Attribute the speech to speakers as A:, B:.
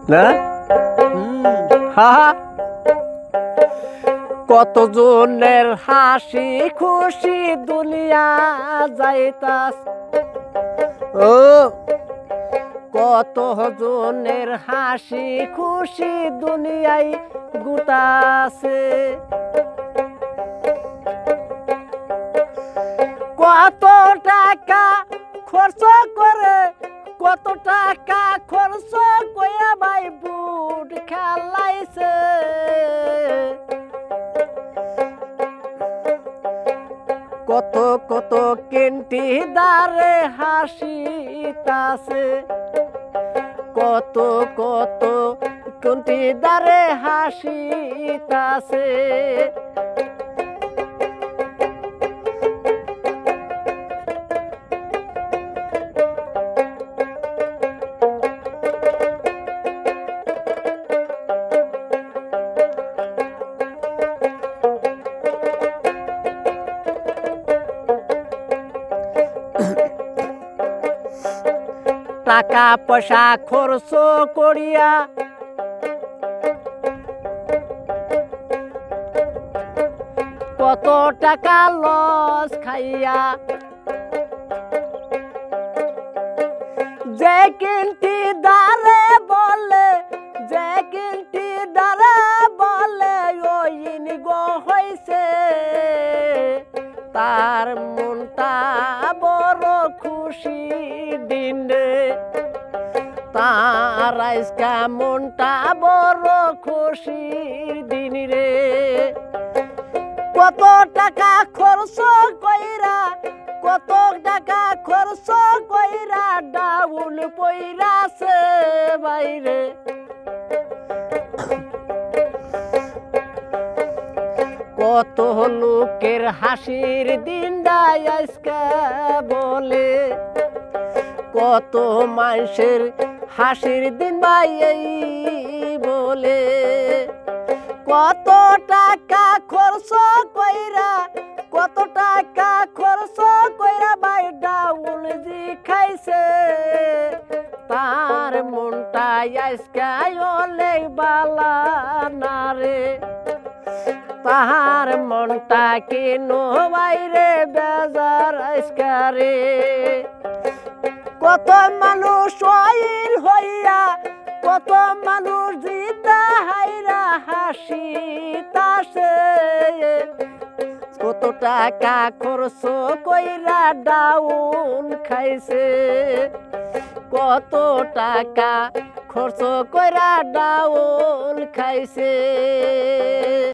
A: না হা কতজনের হাসি খুশি দুনিয়া যাইতাস ও কতজনের হাসি খুশি দুনিয়ায় গুতাছে কত টাকা খরচ করে কত টাকা খরচ কইয়া ভাই বুট খেলাইছে কত কত কেন্টি দারে হাসিতাছে কত কত কেন্টি দারে হাসিতাছে টাকা পয়সা খরচ করিয়া কত টাকা লস খাইয়া যে কিন্তি দারে বলে যে কিন্তি দারে বলে ওইন গো হইছে তার মনটা বড় খুশি দিন রে তার আজকা মনটা বড় খুশির দিন রে কত টাকা খরচ কইরা কত টাকা খরচ কইরা ডাউল পইরাছে বাইরে কত লোকের হাসির দিনটাই আজকে বলে কত মানুষের হাসির দিন ভাই এই বলে কত টাকা খরচ কইরা কত টাকা খরচ কইরা ভাই ডাউল জি খাইছে তার মনটা আজকে অনেক বালা না রে তাহার মনটা কেন বাইরে বেজার আজকে রে কত মানুষ অইল হইয়া কত মানুষ জিতা হাইরা হাসিতাছে কত টাকা খরচ কইরা ডাউন খাইছে কত টাকা খরচ কইরা ডাউন খাইছে।